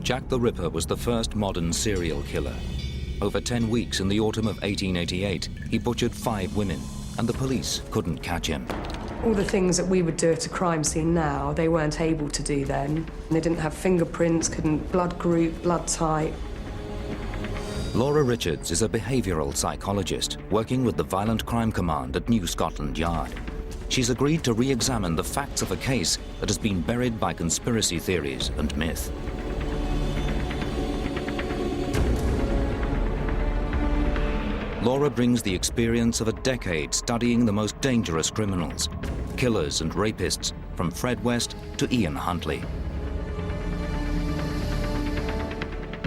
Jack the Ripper was the first modern serial killer. Over 10 weeks in the autumn of 1888, he butchered 5 women, and the police couldn't catch him. All the things that we would do at a crime scene now, they weren't able to do then. They didn't have fingerprints, couldn't blood group, blood type. Laura Richards is a behavioural psychologist working with the Violent Crime Command at New Scotland Yard. She's agreed to re-examine the facts of a case that has been buried by conspiracy theories and myth. Laura brings the experience of a decade studying the most dangerous criminals, killers and rapists, from Fred West to Ian Huntley.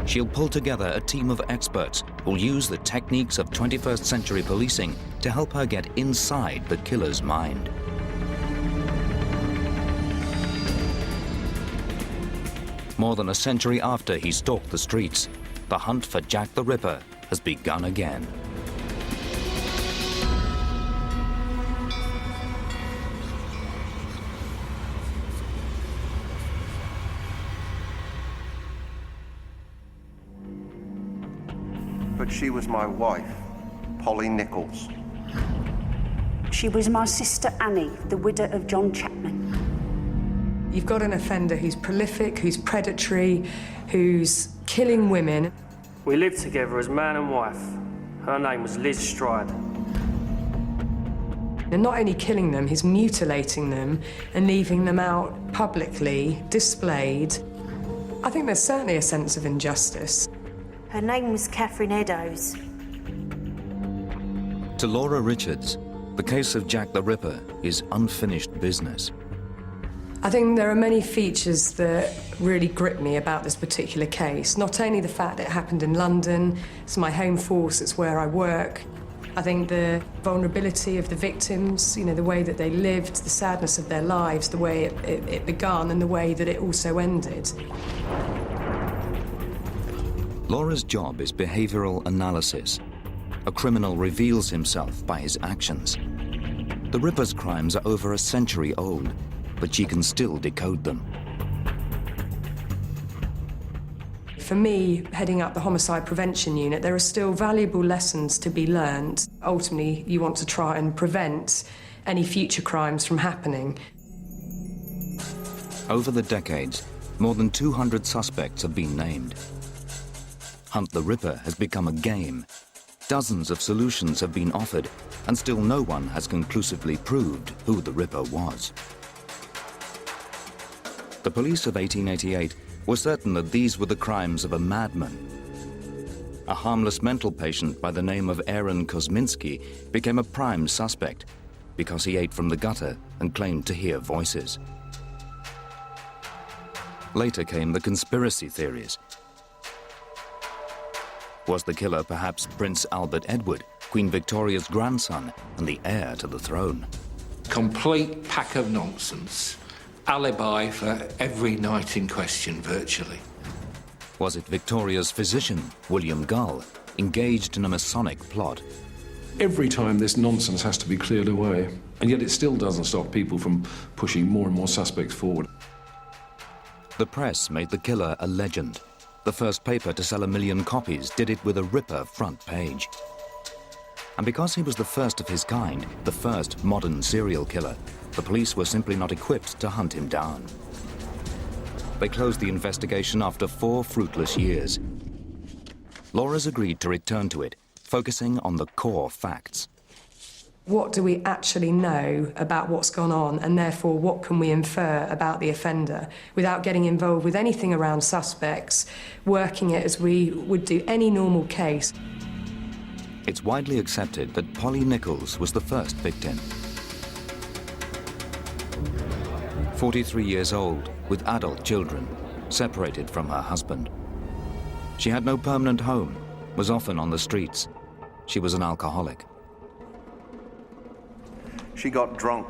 She'll pull together a team of experts who'll use the techniques of 21st century policing to help her get inside the killer's mind. More than a century after he stalked the streets, the hunt for Jack the Ripper has begun again. But she was my wife, Polly Nicolls. She was my sister Annie, the widow of John Chapman. You've got an offender who's prolific, who's predatory, who's killing women. We lived together as man and wife. Her name was Liz Stride. And not only killing them, he's mutilating them and leaving them out publicly, displayed. I think there's certainly a sense of injustice. Her name was Catherine Eddowes. To Laura Richards, the case of Jack the Ripper is unfinished business. I think there are many features that really grip me about this particular case. Not only the fact that it happened in London, it's my home force, it's where I work. I think the vulnerability of the victims, you know, the way that they lived, the sadness of their lives, the way it began and the way that it also ended. Laura's job is behavioural analysis. A criminal reveals himself by his actions. The Ripper's crimes are over a century old, but she can still decode them. For me, heading up the Homicide Prevention Unit, there are still valuable lessons to be learned. Ultimately, you want to try and prevent any future crimes from happening. Over the decades, more than 200 suspects have been named. Hunt the Ripper has become a game. Dozens of solutions have been offered, and still no one has conclusively proved who the Ripper was. The police of 1888 were certain that these were the crimes of a madman. A harmless mental patient by the name of Aaron Kosminski became a prime suspect because he ate from the gutter and claimed to hear voices. Later came the conspiracy theories. Was the killer perhaps Prince Albert Edward, Queen Victoria's grandson and the heir to the throne? Complete pack of nonsense. Alibi for every night in question, virtually. Was it Victoria's physician, William Gull, engaged in a Masonic plot? Every time this nonsense has to be cleared away, and yet it still doesn't stop people from pushing more and more suspects forward. The press made the killer a legend. The first paper to sell 1 million copies did it with a Ripper front page. And because he was the first of his kind, the first modern serial killer, the police were simply not equipped to hunt him down. They closed the investigation after 4 fruitless years. Laura's agreed to return to it, focusing on the core facts. What do we actually know about what's gone on, and therefore what can we infer about the offender without getting involved with anything around suspects, working it as we would do any normal case? It's widely accepted that Polly Nicolls was the first victim. 43 years old, with adult children, separated from her husband. She had no permanent home, was often on the streets. She was an alcoholic. She got drunk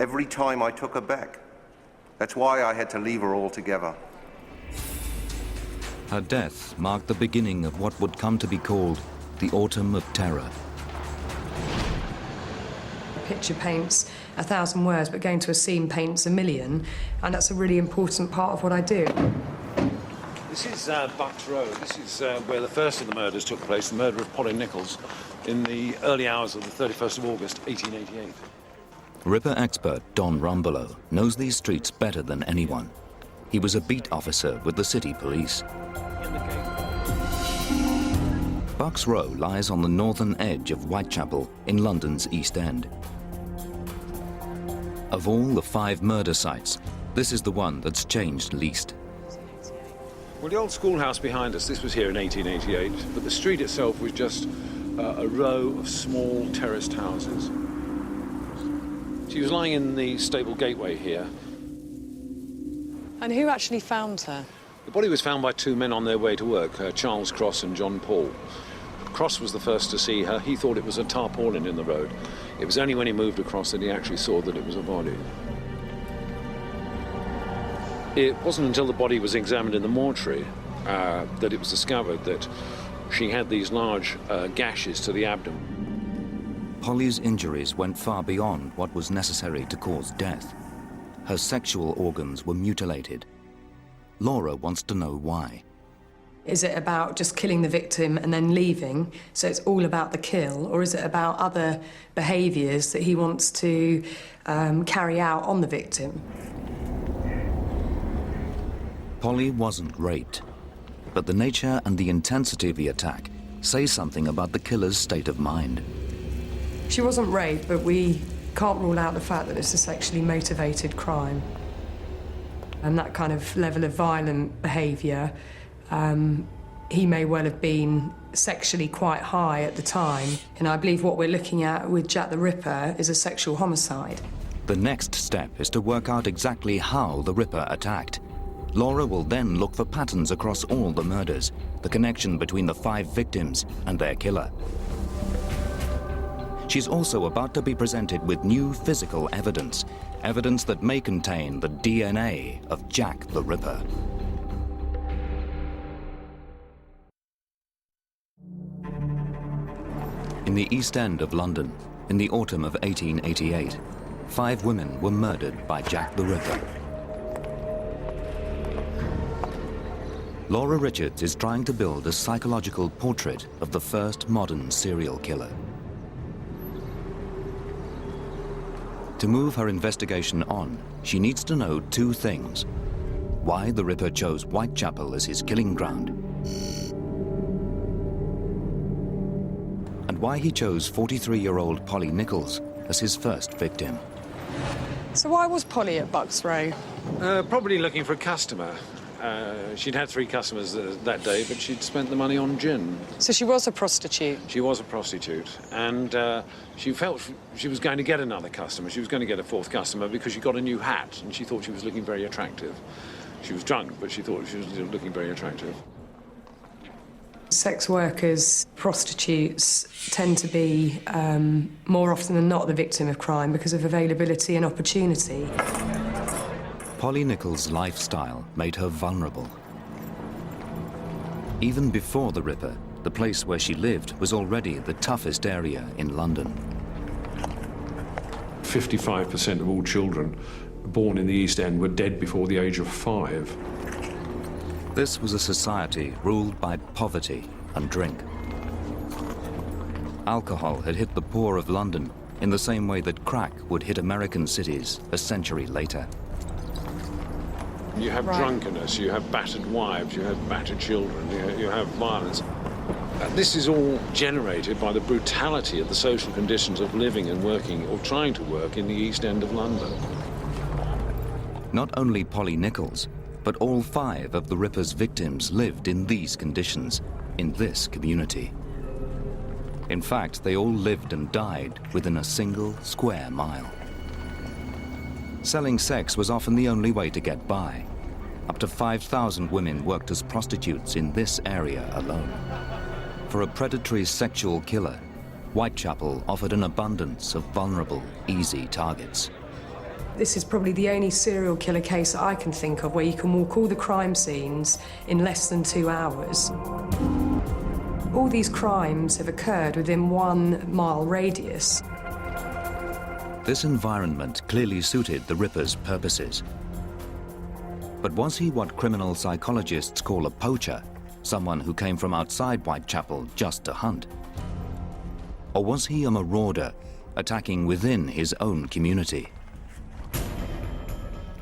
every time I took her back. That's why I had to leave her altogether. Her death marked the beginning of what would come to be called the Autumn of Terror. A picture paints 1,000 words, but going to a scene paints 1,000,000, and that's a really important part of what I do. This is Bucks Row. This is where the first of the murders took place, the murder of Polly Nicolls, in the early hours of the 31st of August, 1888. Ripper expert Don Rumbelow knows these streets better than anyone. He was a beat officer with the city police. Bucks Row lies on the northern edge of Whitechapel in London's East End. Of all the 5 murder sites, this is the one that's changed least. Well, the old schoolhouse behind us, this was here in 1888, but the street itself was just a row of small terraced houses. She was lying in the stable gateway here. And who actually found her? The body was found by 2 men on their way to work, Charles Cross and John Paul. Cross was the first to see her. He thought it was a tarpaulin in the road. It was only when he moved across that he actually saw that it was a body. It wasn't until the body was examined in the mortuary that it was discovered that she had these large gashes to the abdomen. Polly's injuries went far beyond what was necessary to cause death. Her sexual organs were mutilated. Laura wants to know why. Is it about just killing the victim and then leaving, so it's all about the kill, or is it about other behaviours that he wants to carry out on the victim? Polly wasn't raped, but the nature and the intensity of the attack say something about the killer's state of mind. She wasn't raped, but we can't rule out the fact that it's a sexually motivated crime. And that kind of level of violent behaviour, he may well have been sexually quite high at the time. And I believe what we're looking at with Jack the Ripper is a sexual homicide. The next step is to work out exactly how the Ripper attacked. Laura will then look for patterns across all the murders, the connection between the 5 victims and their killer. She's also about to be presented with new physical evidence, evidence that may contain the DNA of Jack the Ripper. In the East End of London, in the autumn of 1888, 5 women were murdered by Jack the Ripper. Laura Richards is trying to build a psychological portrait of the first modern serial killer. To move her investigation on, she needs to know 2 things: why the Ripper chose Whitechapel as his killing ground, and why he chose 43-year-old Polly Nicolls as his first victim. So why was Polly at Bucks Row? Probably looking for a customer. She'd had 3 customers that day, but she'd spent the money on gin. So she was a prostitute? She was a prostitute, and she felt she was going to get another customer. She was going to get a 4th customer because she got a new hat, and she thought she was looking very attractive. She was drunk, but she thought she was looking very attractive. Sex workers, prostitutes, tend to be, more often than not, the victim of crime because of availability and opportunity. Polly Nicolls' lifestyle made her vulnerable. Even before the Ripper, the place where she lived was already the toughest area in London. 55% of all children born in the East End were dead before the age of 5. This was a society ruled by poverty and drink. Alcohol had hit the poor of London in the same way that crack would hit American cities a century later. You have drunkenness, you have battered wives, you have battered children, you have violence. This is all generated by the brutality of the social conditions of living and working, or trying to work, in the East End of London. Not only Polly Nicolls, but all 5 of the Ripper's victims lived in these conditions, in this community. In fact, they all lived and died within a single square mile. Selling sex was often the only way to get by. Up to 5,000 women worked as prostitutes in this area alone. For a predatory sexual killer, Whitechapel offered an abundance of vulnerable, easy targets. This is probably the only serial killer case that I can think of where you can walk all the crime scenes in less than 2 hours. All these crimes have occurred within 1 mile radius. This environment clearly suited the Ripper's purposes. But was he what criminal psychologists call a poacher, someone who came from outside Whitechapel just to hunt? Or was he a marauder, attacking within his own community?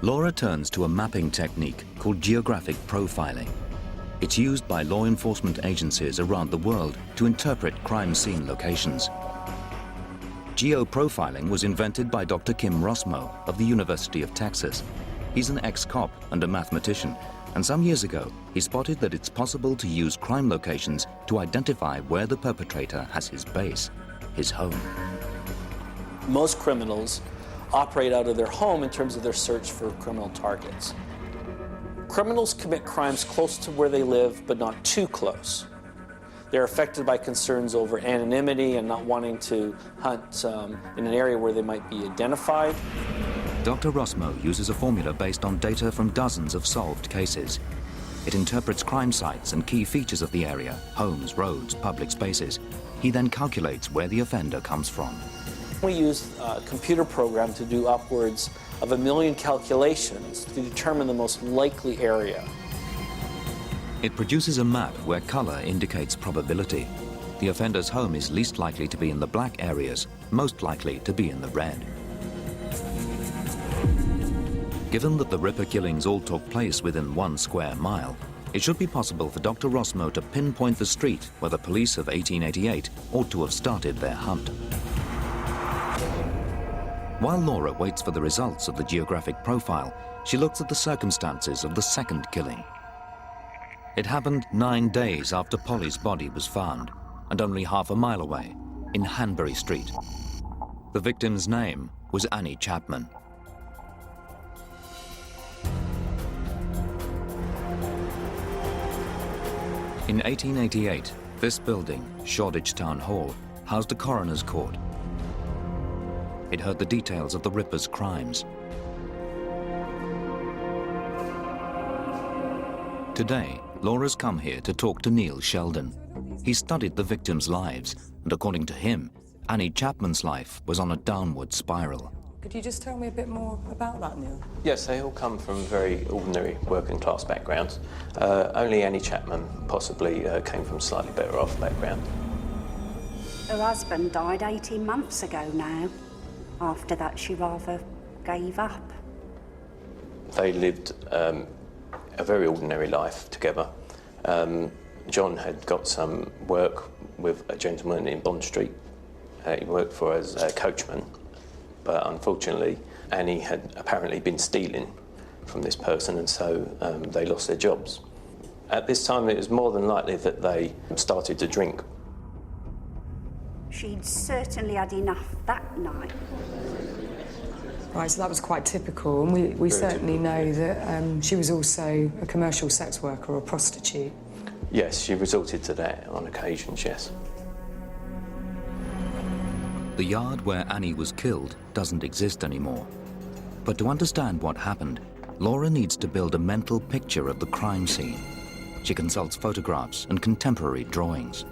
Laura turns to a mapping technique called geographic profiling. It's used by law enforcement agencies around the world to interpret crime scene locations. Geoprofiling was invented by Dr. Kim Rosmo of the University of Texas. He's an ex-cop and a mathematician, and some years ago, he spotted that it's possible to use crime locations to identify where the perpetrator has his base, his home. Most criminals operate out of their home in terms of their search for criminal targets. Criminals commit crimes close to where they live, but not too close. They're affected by concerns over anonymity and not wanting to hunt in an area where they might be identified. Dr. Rosmo uses a formula based on data from dozens of solved cases. It interprets crime sites and key features of the area, homes, roads, public spaces. He then calculates where the offender comes from. We use a computer program to do upwards of 1 million calculations to determine the most likely area. It produces a map where color indicates probability. The offender's home is least likely to be in the black areas, most likely to be in the red. Given that the Ripper killings all took place within 1 square mile, it should be possible for Dr. Rosmo to pinpoint the street where the police of 1888 ought to have started their hunt. While Laura waits for the results of the geographic profile, she looks at the circumstances of the second killing. It happened 9 days after Polly's body was found, and only half a mile away, in Hanbury Street. The victim's name was Annie Chapman. In 1888, this building, Shoreditch Town Hall, housed a coroner's court. It heard the details of the Ripper's crimes. Today, Laura's come here to talk to Neil Sheldon. He studied the victims' lives, and according to him, Annie Chapman's life was on a downward spiral. Could you just tell me a bit more about that, Neil? Yes, they all come from very ordinary working class backgrounds. Only Annie Chapman possibly came from slightly better off background. Her husband died 18 months ago now. After that, she rather gave up. They lived a very ordinary life together. John had got some work with a gentleman in Bond Street. He worked for as a coachman, but unfortunately, Annie had apparently been stealing from this person, and so they lost their jobs. At this time, it was more than likely that they started to drink. She'd certainly had enough that night. Right, so that was quite typical, and we certainly know that she was also a commercial sex worker or prostitute. Yes, she resorted to that on occasions, yes. The yard where Annie was killed doesn't exist anymore. But to understand what happened, Laura needs to build a mental picture of the crime scene. She consults photographs and contemporary drawings.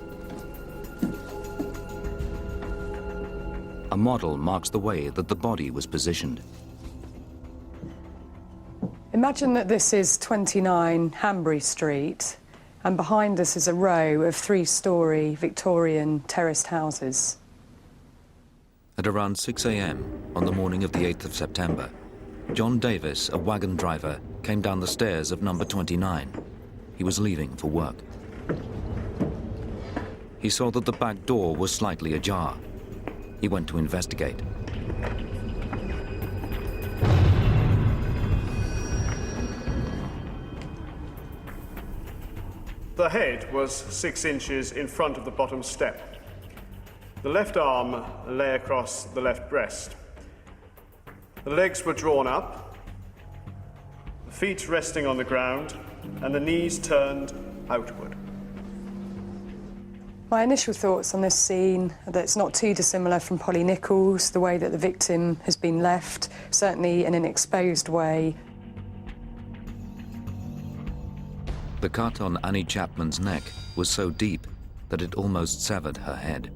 A model marks the way that the body was positioned. Imagine that this is 29 Hanbury Street, and behind us is a row of 3-storey Victorian terraced houses. At around 6 a.m. on the morning of the 8th of September, John Davis, a wagon driver, came down the stairs of number 29. He was leaving for work. He saw that the back door was slightly ajar. He went to investigate. The head was 6 inches in front of the bottom step. The left arm lay across the left breast. The legs were drawn up, the feet resting on the ground, and the knees turned outward. My initial thoughts on this scene are that it's not too dissimilar from Polly Nicolls, the way that the victim has been left, certainly in an exposed way. The cut on Annie Chapman's neck was so deep that it almost severed her head.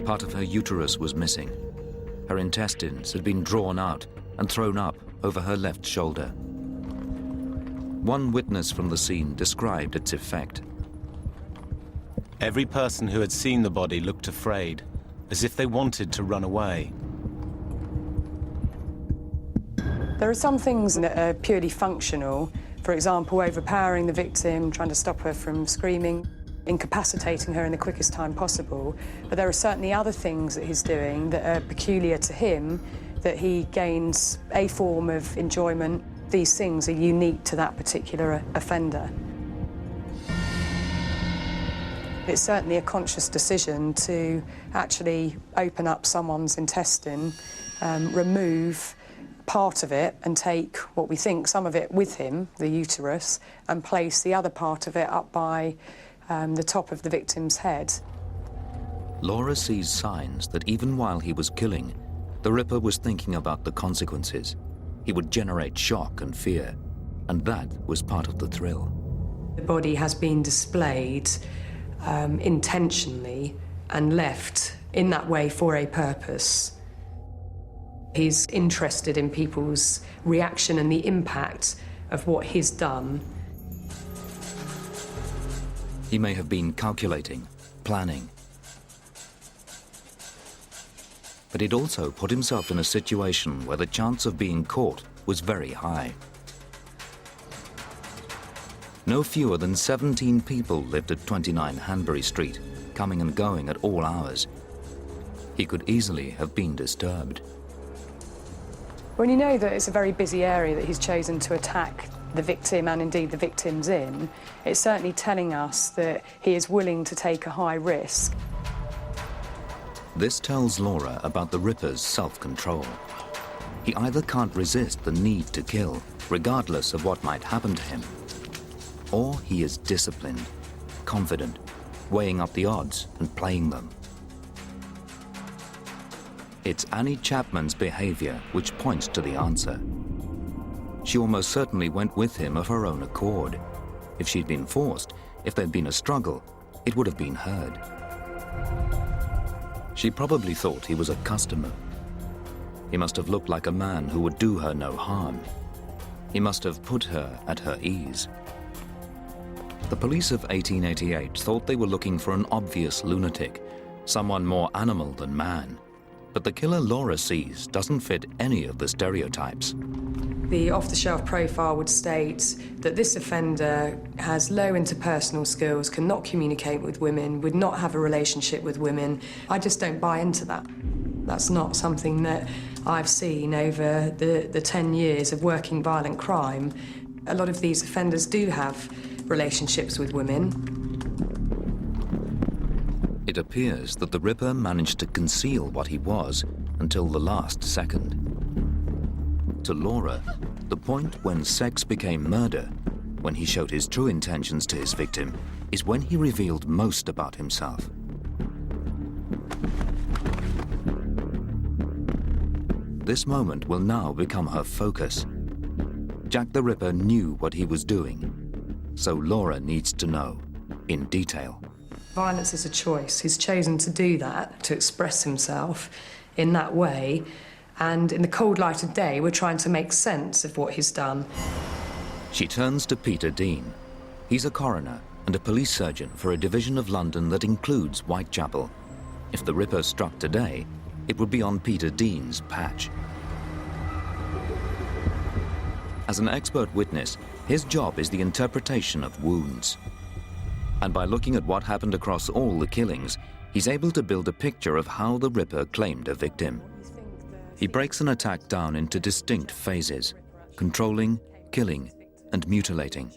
Part of her uterus was missing. Her intestines had been drawn out and thrown up over her left shoulder. One witness from the scene described its effect. Every person who had seen the body looked afraid, as if they wanted to run away. There are some things that are purely functional. For example, overpowering the victim, trying to stop her from screaming, incapacitating her in the quickest time possible. But there are certainly other things that he's doing that are peculiar to him, that he gains a form of enjoyment. These things are unique to that particular offender. It's certainly a conscious decision to actually open up someone's intestine, remove part of it and take what we think, some of it with him, the uterus, and place the other part of it up by the top of the victim's head. Laura sees signs that even while he was killing, the Ripper was thinking about the consequences. He would generate shock and fear, and that was part of the thrill. The body has been displayed intentionally and left in that way for a purpose. He's interested in people's reaction and the impact of what he's done. He may have been calculating, planning. But he'd also put himself in a situation where the chance of being caught was very high. No fewer than 17 people lived at 29 Hanbury Street, coming and going at all hours. He could easily have been disturbed. When you know that it's a very busy area that he's chosen to attack the victim and indeed the victims in, it's certainly telling us that he is willing to take a high risk. This tells Laura about the Ripper's self-control. He either can't resist the need to kill, regardless of what might happen to him, or he is disciplined, confident, weighing up the odds and playing them. It's Annie Chapman's behavior which points to the answer. She almost certainly went with him of her own accord. If she'd been forced, if there'd been a struggle, it would have been heard. She probably thought he was a customer. He must have looked like a man who would do her no harm. He must have put her at her ease. The police of 1888 thought they were looking for an obvious lunatic, someone more animal than man. But the killer Laura sees doesn't fit any of the stereotypes. The off-the-shelf profile would state that this offender has low interpersonal skills, cannot communicate with women, would not have a relationship with women. I just don't buy into that. That's not something that I've seen over the 10 years of working violent crime. A lot of these offenders do have relationships with women. It appears that the Ripper managed to conceal what he was until the last second. To Laura, the point when sex became murder, when he showed his true intentions to his victim, is when he revealed most about himself. This moment will now become her focus. Jack the Ripper knew what he was doing, so Laura needs to know, in detail. Violence is a choice. He's chosen to do that, to express himself in that way. And in the cold light of day, we're trying to make sense of what he's done. She turns to Peter Dean. He's a coroner and a police surgeon for a division of London that includes Whitechapel. If the Ripper struck today, it would be on Peter Dean's patch. As an expert witness, his job is the interpretation of wounds. And by looking at what happened across all the killings, he's able to build a picture of how the Ripper claimed a victim. He breaks an attack down into distinct phases: controlling, killing, and mutilating.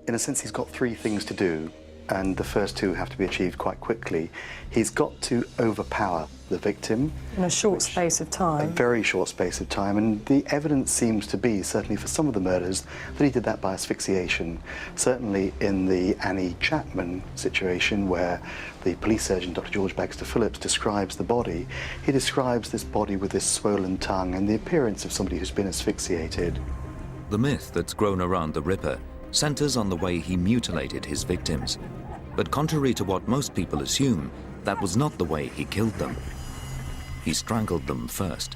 In a sense, he's got three things to do, and the first two have to be achieved quite quickly. He's got to overpower the victim. In a short space of time. A very short space of time, and the evidence seems to be, certainly for some of the murders, that he did that by asphyxiation. Certainly in the Annie Chapman situation, where the police surgeon, Dr. George Baxter Phillips, describes the body, he describes this body with this swollen tongue and the appearance of somebody who's been asphyxiated. The myth that's grown around the Ripper centers on the way he mutilated his victims. But contrary to what most people assume, that was not the way he killed them. He strangled them first.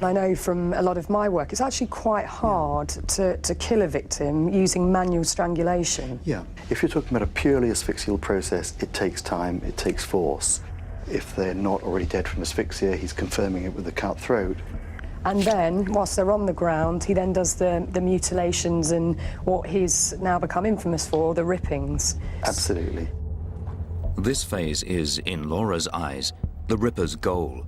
I know from a lot of my work, it's actually quite hard to kill a victim using manual strangulation. Yeah. If you're talking about a purely asphyxial process, it takes time, it takes force. If they're not already dead from asphyxia, he's confirming it with a cut throat. And then, whilst they're on the ground, he then does the mutilations and what he's now become infamous for, the rippings. Absolutely. This phase is, in Laura's eyes, the Ripper's goal.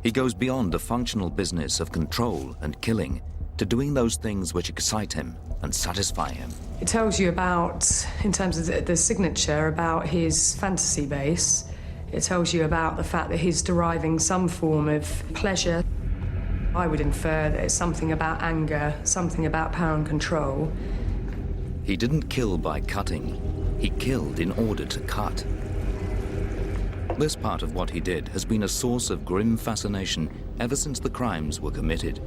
He goes beyond the functional business of control and killing to doing those things which excite him and satisfy him. It tells you about, in terms of the signature, about his fantasy base. It tells you about the fact that he's deriving some form of pleasure. I would infer that it's something about anger, something about power and control. He didn't kill by cutting. He killed in order to cut. This part of what he did has been a source of grim fascination ever since the crimes were committed.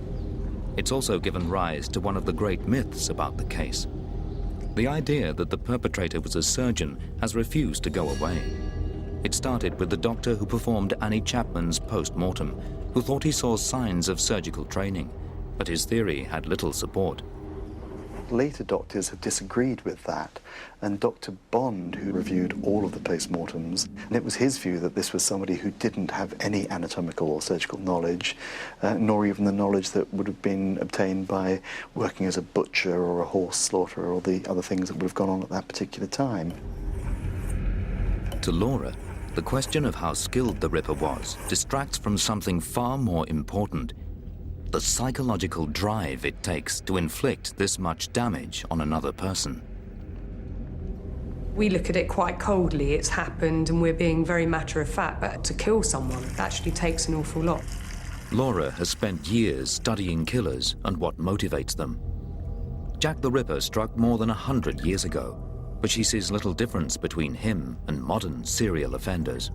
It's also given rise to one of the great myths about the case. The idea that the perpetrator was a surgeon has refused to go away. It started with the doctor who performed Annie Chapman's post-mortem, who thought he saw signs of surgical training, but his theory had little support. Later doctors have disagreed with that, and Dr. Bond, who reviewed all of the post-mortems, and it was his view that this was somebody who didn't have any anatomical or surgical knowledge, nor even the knowledge that would have been obtained by working as a butcher or a horse slaughterer or the other things that would have gone on at that particular time. To Laura, the question of how skilled the Ripper was distracts from something far more important: the psychological drive it takes to inflict this much damage on another person. We look at it quite coldly. It's happened and we're being very matter-of-fact, but to kill someone actually takes an awful lot. Laura has spent years studying killers and what motivates them. Jack the Ripper struck more than 100 years ago, but she sees little difference between him and modern serial offenders.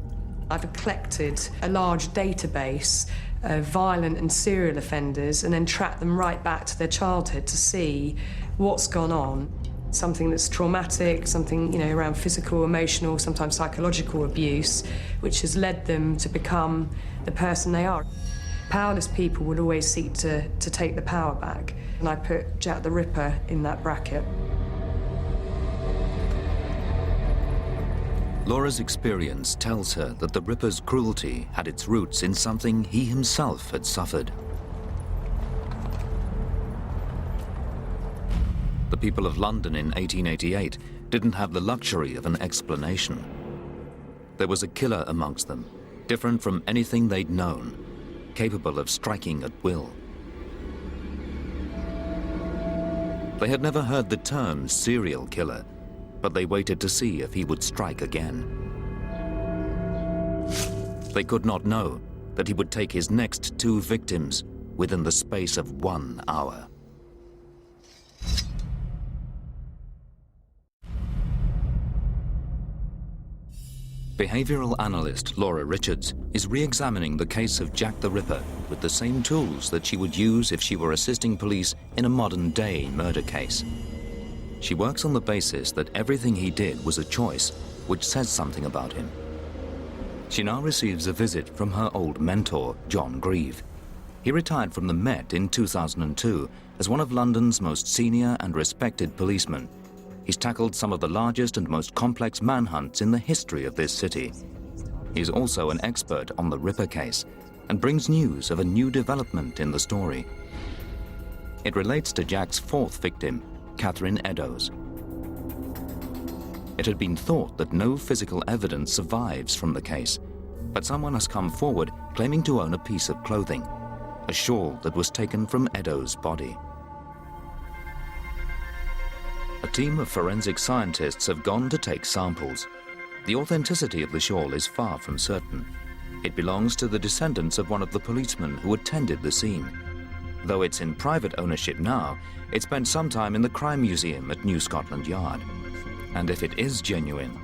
I've collected a large database of violent and serial offenders and then tracked them right back to their childhood to see what's gone on. Something that's traumatic, something, you know, around physical, emotional, sometimes psychological abuse, which has led them to become the person they are. Powerless people will always seek to take the power back, and I put Jack the Ripper in that bracket. Laura's experience tells her that the Ripper's cruelty had its roots in something he himself had suffered. The people of London in 1888 didn't have the luxury of an explanation. There was a killer amongst them, different from anything they'd known, capable of striking at will. They had never heard the term serial killer, but they waited to see if he would strike again. They could not know that he would take his next 2 victims within the space of 1 hour. Behavioral analyst Laura Richards is re-examining the case of Jack the Ripper with the same tools that she would use if she were assisting police in a modern-day murder case. She works on the basis that everything he did was a choice, which says something about him. She now receives a visit from her old mentor, John Grieve. He retired from the Met in 2002 as one of London's most senior and respected policemen. He's tackled some of the largest and most complex manhunts in the history of this city. He's also an expert on the Ripper case and brings news of a new development in the story. It relates to Jack's 4th victim, Catherine Eddowes. It had been thought that no physical evidence survives from the case, but someone has come forward claiming to own a piece of clothing, a shawl that was taken from Eddowes' body. A team of forensic scientists have gone to take samples. The authenticity of the shawl is far from certain. It belongs to the descendants of one of the policemen who attended the scene. Though it's in private ownership now, it spent some time in the Crime Museum at New Scotland Yard. And if it is genuine,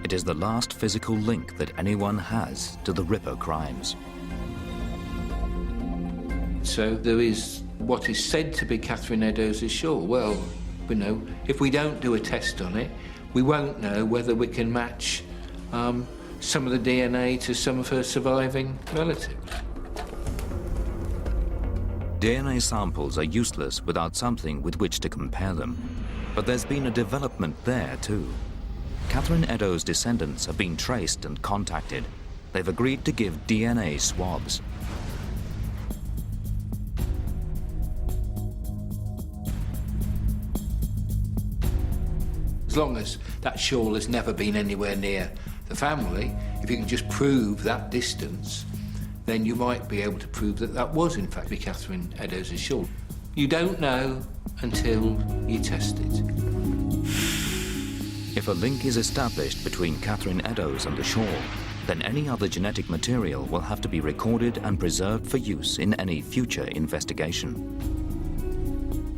it is the last physical link that anyone has to the Ripper crimes. So there is what is said to be Catherine Eddowes' shawl. Well, you know, if we don't do a test on it, we won't know whether we can match some of the DNA to some of her surviving relatives. DNA samples are useless without something with which to compare them. But there's been a development there too. Catherine Eddowes' descendants have been traced and contacted. They've agreed to give DNA swabs. As long as that shawl has never been anywhere near the family, if you can just prove that distance, then you might be able to prove that that was in fact Catherine Eddowes' shawl. You don't know until you test it. If a link is established between Catherine Eddowes and the shawl, then any other genetic material will have to be recorded and preserved for use in any future investigation.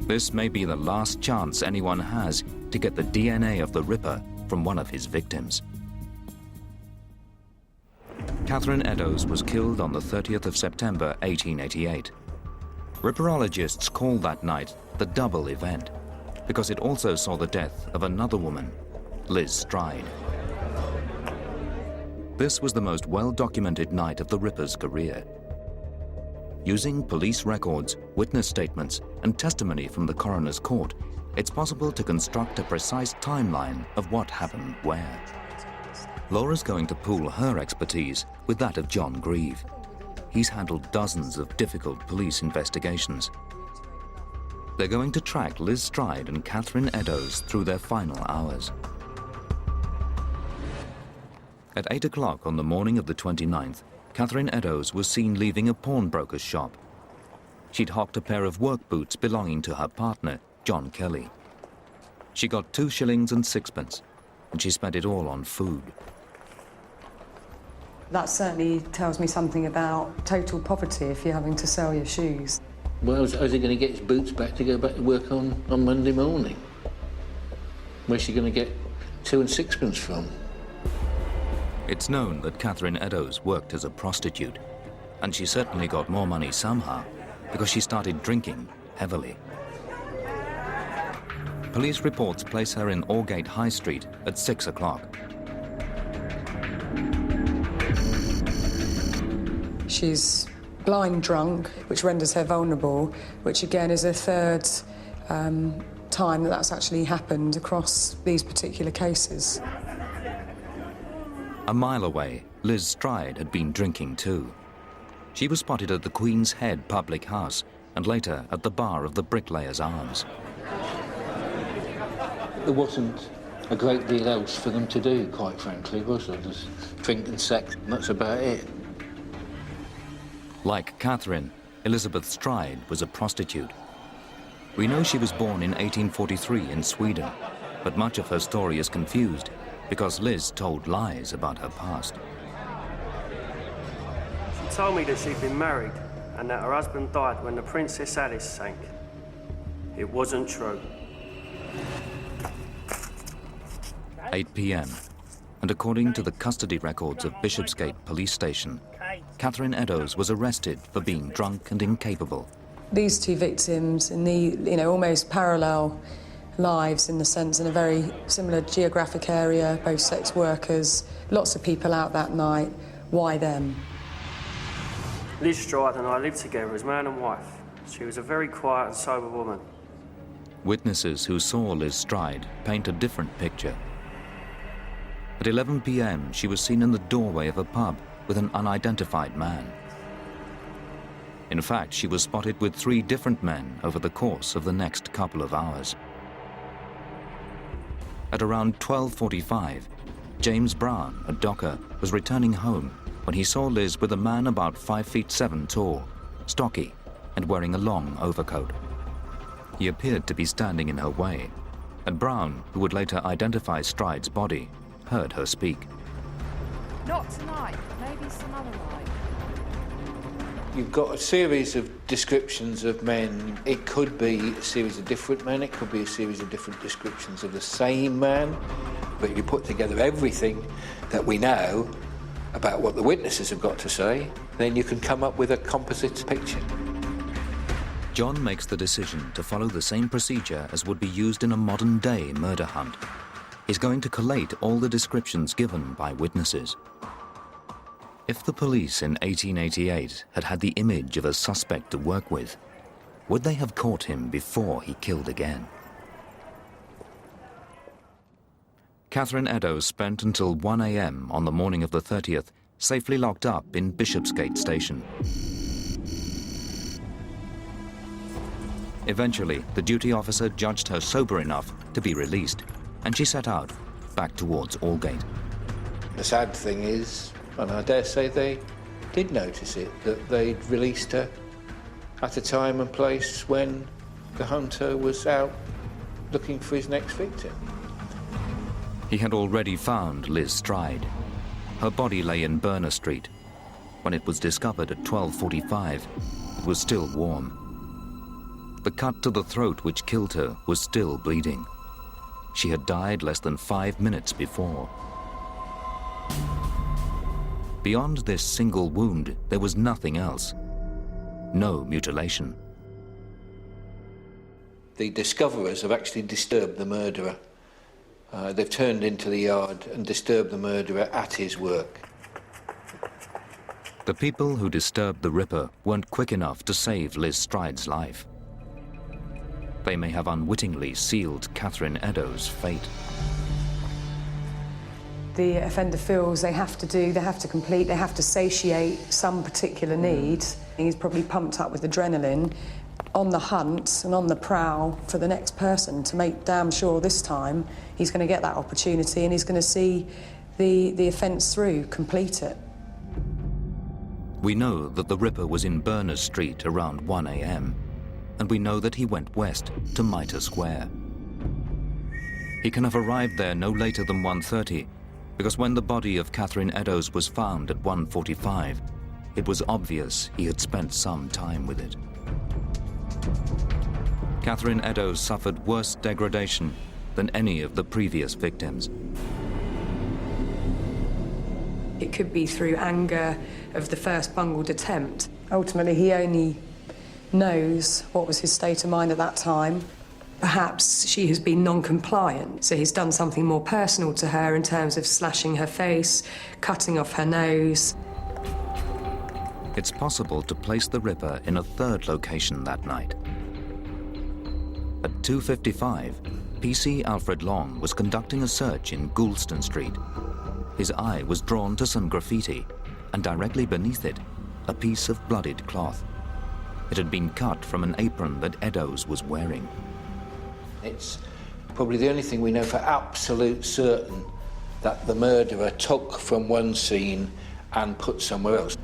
This may be the last chance anyone has to get the DNA of the Ripper from one of his victims. Catherine Eddowes was killed on the 30th of September 1888. Ripperologists call that night the double event, because it also saw the death of another woman, Liz Stride. This was the most well-documented night of the Ripper's career. Using police records, witness statements, and testimony from the coroner's court, it's possible to construct a precise timeline of what happened where. Laura's going to pool her expertise with that of John Grieve. He's handled dozens of difficult police investigations. They're going to track Liz Stride and Catherine Eddowes through their final hours. At 8 o'clock on the morning of the 29th, Catherine Eddowes was seen leaving a pawnbroker's shop. She'd hocked a pair of work boots belonging to her partner, John Kelly. She got 2 shillings and 6pence, and she spent it all on food. That certainly tells me something about total poverty if you're having to sell your shoes. Well, how's he going to get his boots back to go back to work on Monday morning? Where's she going to get 2 and 6pence from? It's known that Catherine Eddowes worked as a prostitute, and she certainly got more money somehow, because she started drinking heavily. Police reports place her in Aldgate High Street at 6 o'clock. She's blind drunk, which renders her vulnerable, which again is a third time that that's actually happened across these particular cases. A mile away, Liz Stride had been drinking too. She was spotted at the Queen's Head public house and later at the bar of the Bricklayers Arms. There wasn't a great deal else for them to do, quite frankly, was there? Just drink and sex, and that's about it. Like Catherine, Elizabeth Stride was a prostitute. We know she was born in 1843 in Sweden, but much of her story is confused because Liz told lies about her past. She told me that she'd been married and that her husband died when the Princess Alice sank. It wasn't true. 8 p.m, and according to the custody records of Bishopsgate Police Station, Catherine Eddowes was arrested for being drunk and incapable. These two victims in the, almost parallel lives in the sense in a very similar geographic area, both sex workers, lots of people out that night. Why them? Liz Stride and I lived together as man and wife. She was a very quiet and sober woman. Witnesses who saw Liz Stride paint a different picture. At 11 p.m, she was seen in the doorway of a pub with an unidentified man. In fact, she was spotted with 3 different men over the course of the next couple of hours. At around 12:45, James Brown, a docker, was returning home when he saw Liz with a man about 5'7" tall, stocky, and wearing a long overcoat. He appeared to be standing in her way, and Brown, who would later identify Stride's body, heard her speak. Not tonight, maybe some other night. You've got a series of descriptions of men. It could be a series of different men, it could be a series of different descriptions of the same man, but you put together everything that we know about what the witnesses have got to say, then you can come up with a composite picture. John makes the decision to follow the same procedure as would be used in a modern-day murder hunt. He's going to collate all the descriptions given by witnesses. If the police in 1888 had had the image of a suspect to work with, Would they have caught him before he killed again? Catherine Eddowes spent until 1 a.m. on the morning of the 30th safely locked up in Bishopsgate Station. Eventually, the duty officer judged her sober enough to be released, and she set out back towards Aldgate. The sad thing is, and I dare say they did notice it, that they'd released her at a time and place when the hunter was out looking for his next victim. He had already found Liz Stride. Her body lay in Berner Street. When it was discovered at 12:45, it was still warm. The cut to the throat which killed her was still bleeding. She had died less than 5 minutes before. Beyond this single wound, there was nothing else. No mutilation. The discoverers have actually disturbed the murderer. They've turned into the yard and disturbed the murderer at his work. The people who disturbed the Ripper weren't quick enough to save Liz Stride's life. They may have unwittingly sealed Catherine Eddowes' fate. The offender feels they have to complete, they have to satiate some particular need. He's probably pumped up with adrenaline, on the hunt and on the prowl for the next person to make damn sure this time he's going to get that opportunity and he's going to see the offence through, complete it. We know that the Ripper was in Berner Street around 1 a.m. and we know that he went west to Mitre Square. He can have arrived there no later than 1:30 because when the body of Catherine Eddowes was found at 1:45, it was obvious he had spent some time with it. Catherine Eddowes suffered worse degradation than any of the previous victims. It could be through anger of the first bungled attempt. Ultimately, he only knows what was his state of mind at that time. Perhaps she has been non-compliant, so he's done something more personal to her in terms of slashing her face, cutting off her nose. It's possible to place the Ripper in a third location that night. At 2:55, PC Alfred Long was conducting a search in Goulston Street. His eye was drawn to some graffiti, and directly beneath it, a piece of bloodied cloth. It had been cut from an apron that Eddowes was wearing. It's probably the only thing we know for absolute certain that the murderer took from one scene and put somewhere else.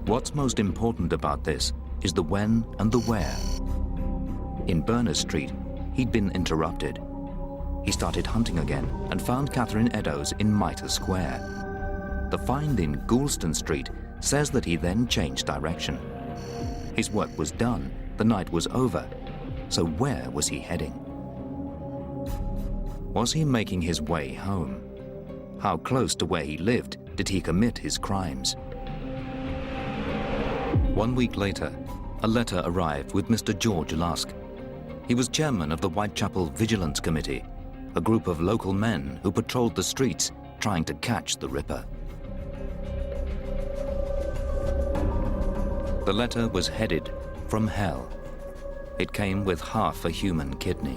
What's most important about this is the when and the where. In Berner Street, he'd been interrupted. He started hunting again and found Catherine Eddowes in Mitre Square. The find in Goulston Street says that he then changed direction. His work was done, the night was over, so where was he heading? Was he making his way home? How close to where he lived did he commit his crimes? 1 week later, a letter arrived with Mr. George Lusk. He was chairman of the Whitechapel Vigilance Committee, a group of local men who patrolled the streets trying to catch the Ripper. The letter was headed "From Hell." It came with half a human kidney.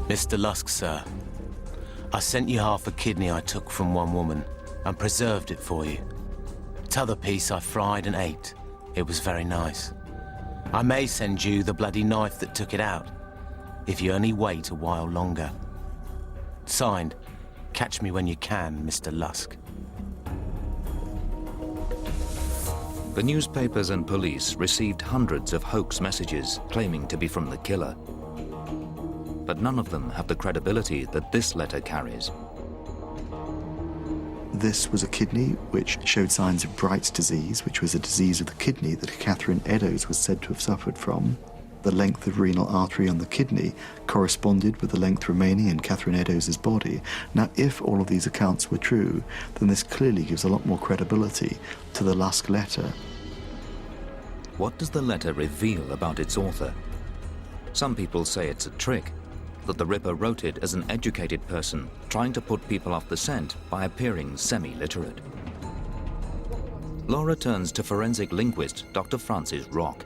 Mr. Lusk, sir, I sent you half a kidney I took from one woman and preserved it for you. T'other piece I fried and ate. It was very nice. I may send you the bloody knife that took it out, if you only wait a while longer. Signed, catch me when you can, Mr. Lusk. The newspapers and police received hundreds of hoax messages claiming to be from the killer. But none of them have the credibility that this letter carries. This was a kidney which showed signs of Bright's disease, which was a disease of the kidney that Catherine Eddowes was said to have suffered from. The length of renal artery on the kidney corresponded with the length remaining in Catherine Eddowes' body. Now, if all of these accounts were true, then this clearly gives a lot more credibility to the Lusk letter. What does the letter reveal about its author? Some people say it's a trick, that the Ripper wrote it as an educated person trying to put people off the scent by appearing semi-literate. Laura turns to forensic linguist Dr. Frances Rock.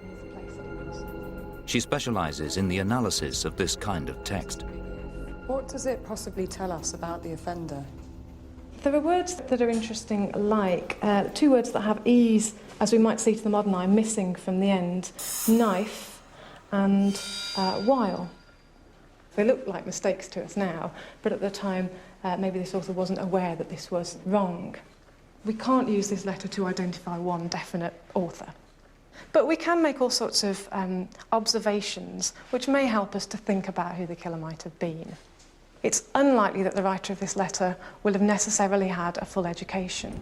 She specializes in the analysis of this kind of text. What does it possibly tell us about the offender? There are words that are interesting, like two words that have E's, as we might see to the modern eye, missing from the end: knife and while. They look like mistakes to us now, but at the time, maybe this author wasn't aware that this was wrong. We can't use this letter to identify one definite author. But we can make all sorts of observations which may help us to think about who the killer might have been. It's unlikely that the writer of this letter will have necessarily had a full education.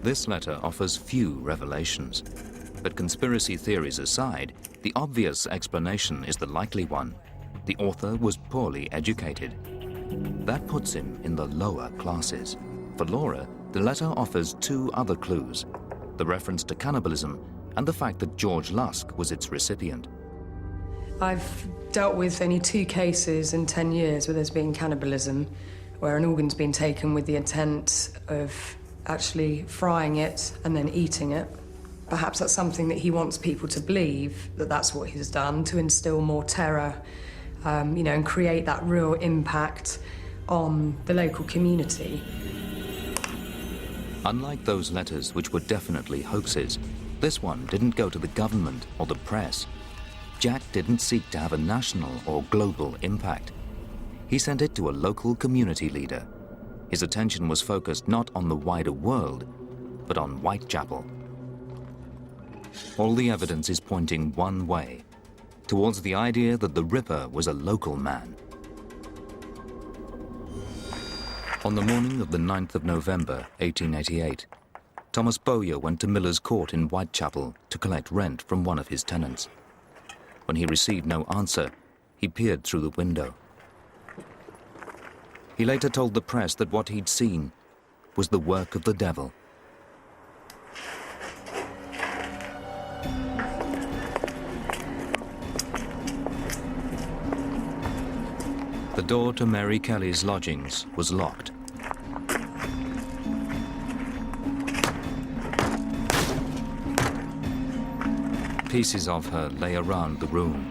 This letter offers few revelations. But conspiracy theories aside, the obvious explanation is the likely one. The author was poorly educated. That puts him in the lower classes. For Laura, the letter offers two other clues: the reference to cannibalism and the fact that George Lusk was its recipient. I've dealt with only 2 cases in 10 years where there's been cannibalism, where an organ's been taken with the intent of actually frying it and then eating it. Perhaps that's something that he wants people to believe, that that's what he's done, to instill more terror, and create that real impact on the local community. Unlike those letters, which were definitely hoaxes, this one didn't go to the government or the press. Jack didn't seek to have a national or global impact. He sent it to a local community leader. His attention was focused not on the wider world, but on Whitechapel. All the evidence is pointing one way, towards the idea that the Ripper was a local man. On the morning of the 9th of November, 1888, Thomas Bowyer went to Miller's Court in Whitechapel to collect rent from one of his tenants. When he received no answer, he peered through the window. He later told the press that what he'd seen was the work of the devil. The door to Mary Kelly's lodgings was locked. Pieces of her lay around the room.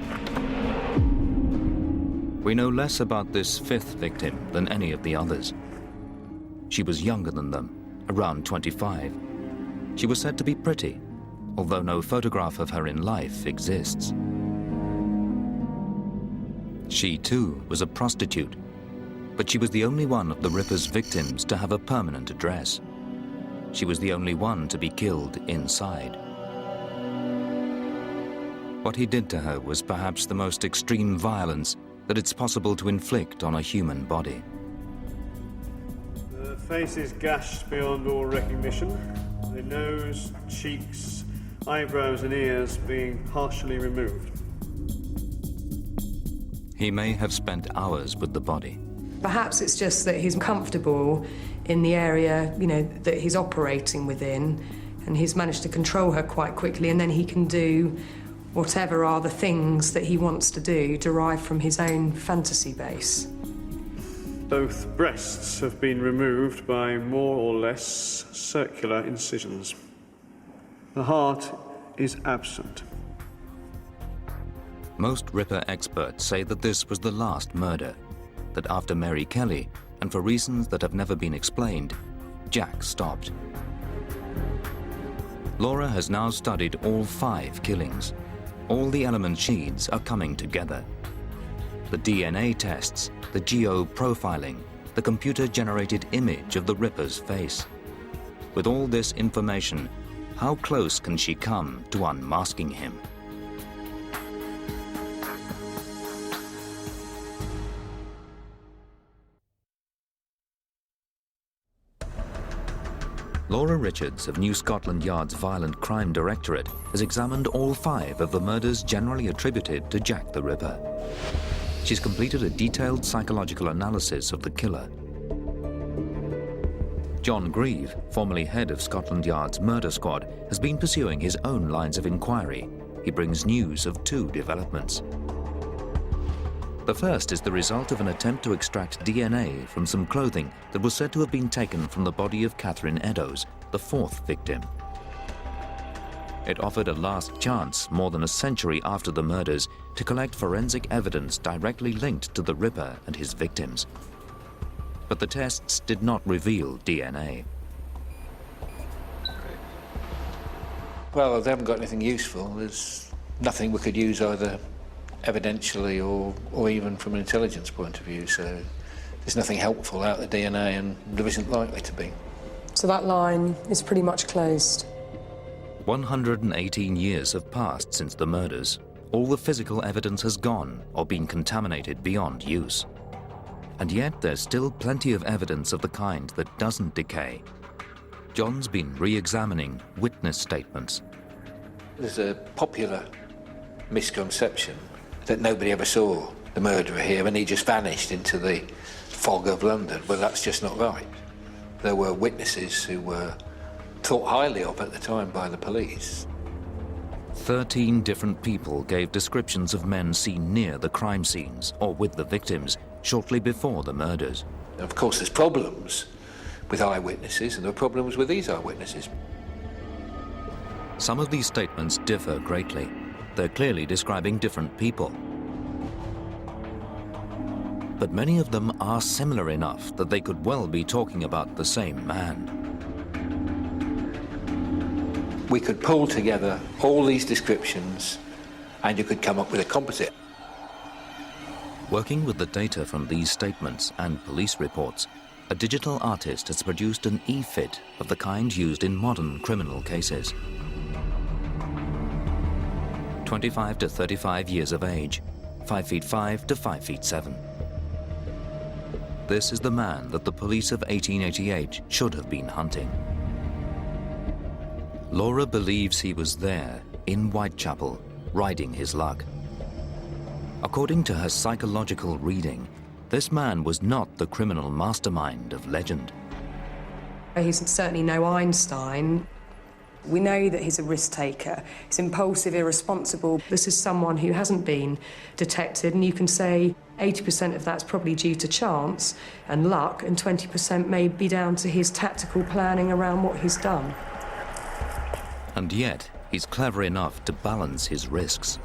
We know less about this 5th victim than any of the others. She was younger than them, around 25. She was said to be pretty, although no photograph of her in life exists. She too was a prostitute, but she was the only one of the Ripper's victims to have a permanent address. She was the only one to be killed inside. What he did to her was perhaps the most extreme violence that it's possible to inflict on a human body. The face is gashed beyond all recognition. The nose, cheeks, eyebrows and ears being partially removed. He may have spent hours with the body. Perhaps it's just that he's comfortable in the area, that he's operating within, and he's managed to control her quite quickly, and then he can do whatever are the things that he wants to do, derived from his own fantasy base. Both breasts have been removed by more or less circular incisions. The heart is absent. Most Ripper experts say that this was the last murder, that after Mary Kelly, and for reasons that have never been explained, Jack stopped. Laura has now studied all 5 killings. All the element sheets are coming together. The DNA tests, the geo-profiling, the computer-generated image of the Ripper's face. With all this information, how close can she come to unmasking him? Laura Richards of New Scotland Yard's Violent Crime Directorate has examined all 5 of the murders generally attributed to Jack the Ripper. She's completed a detailed psychological analysis of the killer. John Grieve, formerly head of Scotland Yard's murder squad, has been pursuing his own lines of inquiry. He brings news of 2 developments. The first is the result of an attempt to extract DNA from some clothing that was said to have been taken from the body of Catherine Eddowes, the 4th victim. It offered a last chance more than a century after the murders to collect forensic evidence directly linked to the Ripper and his victims. But the tests did not reveal DNA. Well, they haven't got anything useful. There's nothing we could use either evidentially or even from an intelligence point of view, so there's nothing helpful out of the DNA, and there isn't likely to be. So that line is pretty much closed. 118 years have passed since the murders. All the physical evidence has gone or been contaminated beyond use. And yet there's still plenty of evidence of the kind that doesn't decay. John's been re-examining witness statements. There's a popular misconception that nobody ever saw the murderer here and he just vanished into the fog of London, but that's just not right. There were witnesses who were thought highly of at the time by the police. 13 different people gave descriptions of men seen near the crime scenes or with the victims shortly before the murders. Of course, there's problems with eyewitnesses, and there are problems with these eyewitnesses. Some of these statements differ greatly. They're clearly describing different people. But many of them are similar enough that they could well be talking about the same man. We could pull together all these descriptions and you could come up with a composite. Working with the data from these statements and police reports, a digital artist has produced an e-fit of the kind used in modern criminal cases. 25 to 35 years of age, 5'5" to 5'7". This is the man that the police of 1888 should have been hunting. Laura believes he was there, in Whitechapel, riding his luck. According to her psychological reading, this man was not the criminal mastermind of legend. He's certainly no Einstein. We know that he's a risk taker. He's impulsive, irresponsible. This is someone who hasn't been detected, and you can say 80% of that's probably due to chance and luck, and 20% may be down to his tactical planning around what he's done. And yet, he's clever enough to balance his risks.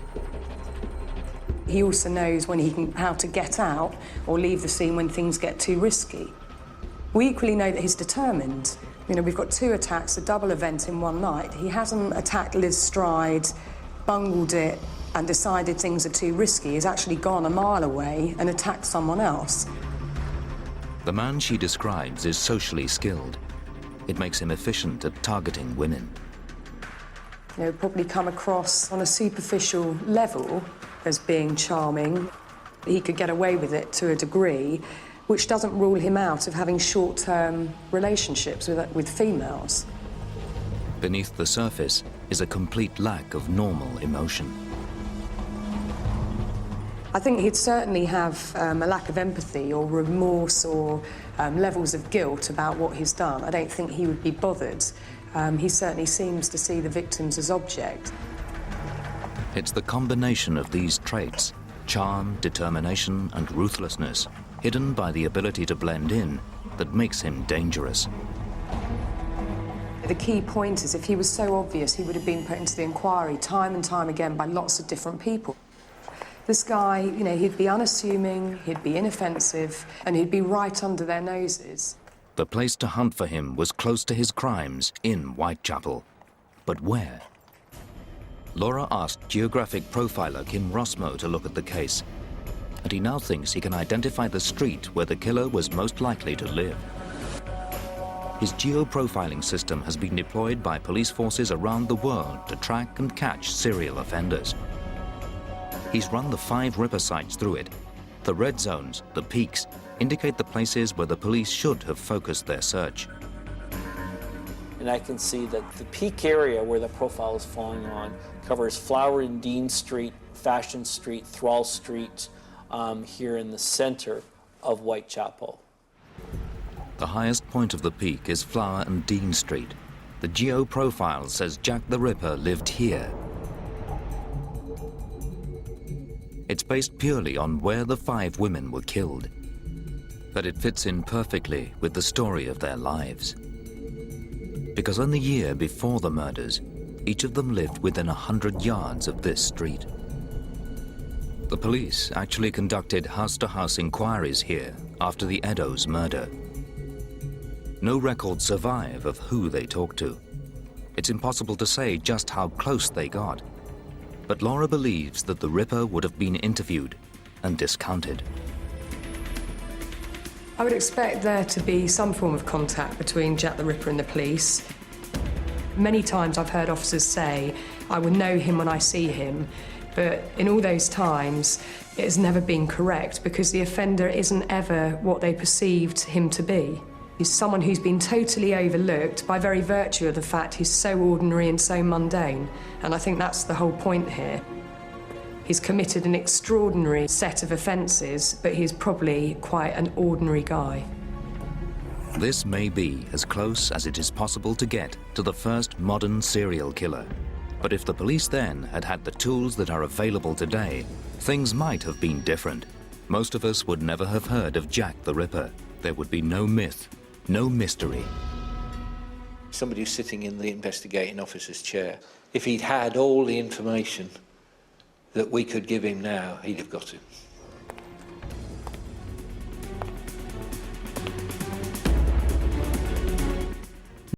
He also knows how to get out or leave the scene when things get too risky. We equally know that he's determined. You know, we've got 2 attacks, a double event in one night. He hasn't attacked Liz Stride, bungled it, and decided things are too risky. He's actually gone a mile away and attacked someone else. The man she describes is socially skilled. It makes him efficient at targeting women. You know, probably come across on a superficial level as being charming. He could get away with it to a degree, which doesn't rule him out of having short-term relationships with females. Beneath the surface is a complete lack of normal emotion. I think he'd certainly have a lack of empathy or remorse or levels of guilt about what he's done. I don't think he would be bothered. He certainly seems to see the victims as object. It's the combination of these traits, charm, determination, and ruthlessness, hidden by the ability to blend in, that makes him dangerous. The key point is if he was so obvious, he would have been put into the inquiry time and time again by lots of different people. This guy, you know, he'd be unassuming, he'd be inoffensive, and he'd be right under their noses. The place to hunt for him was close to his crimes in Whitechapel. But where? Laura asked geographic profiler Kim Rossmo to look at the case, and he now thinks he can identify the street where the killer was most likely to live. His geo-profiling system has been deployed by police forces around the world to track and catch serial offenders. He's run the 5 Ripper sites through it. The red zones, the peaks, indicate the places where the police should have focused their search. And I can see that the peak area where the profile is falling on covers Flower and Dean Street, Fashion Street, Thrall Street, here in the center of Whitechapel. The highest point of the peak is Flower and Dean Street. The geo-profile says Jack the Ripper lived here. It's based purely on where the 5 women were killed. But it fits in perfectly with the story of their lives. Because in the year before the murders, Each of them lived within 100 yards of this street. The police actually conducted house-to-house inquiries here after the Eddowes murder. No records survive of who they talked to. It's impossible to say just how close they got. But Laura believes that the Ripper would have been interviewed and discounted. I would expect there to be some form of contact between Jack the Ripper and the police. Many times I've heard officers say, I will know him when I see him, but in all those times, it has never been correct because the offender isn't ever what they perceived him to be. He's someone who's been totally overlooked by very virtue of the fact he's so ordinary and so mundane, and I think that's the whole point here. He's committed an extraordinary set of offences, but he's probably quite an ordinary guy. This may be as close as it is possible to get to the first modern serial killer. But if the police then had had the tools that are available today, things might have been different. Most of us would never have heard of Jack the Ripper. There would be no myth, no mystery. Somebody who's sitting in the investigating officer's chair, if he'd had all the information that we could give him now, he'd have got him.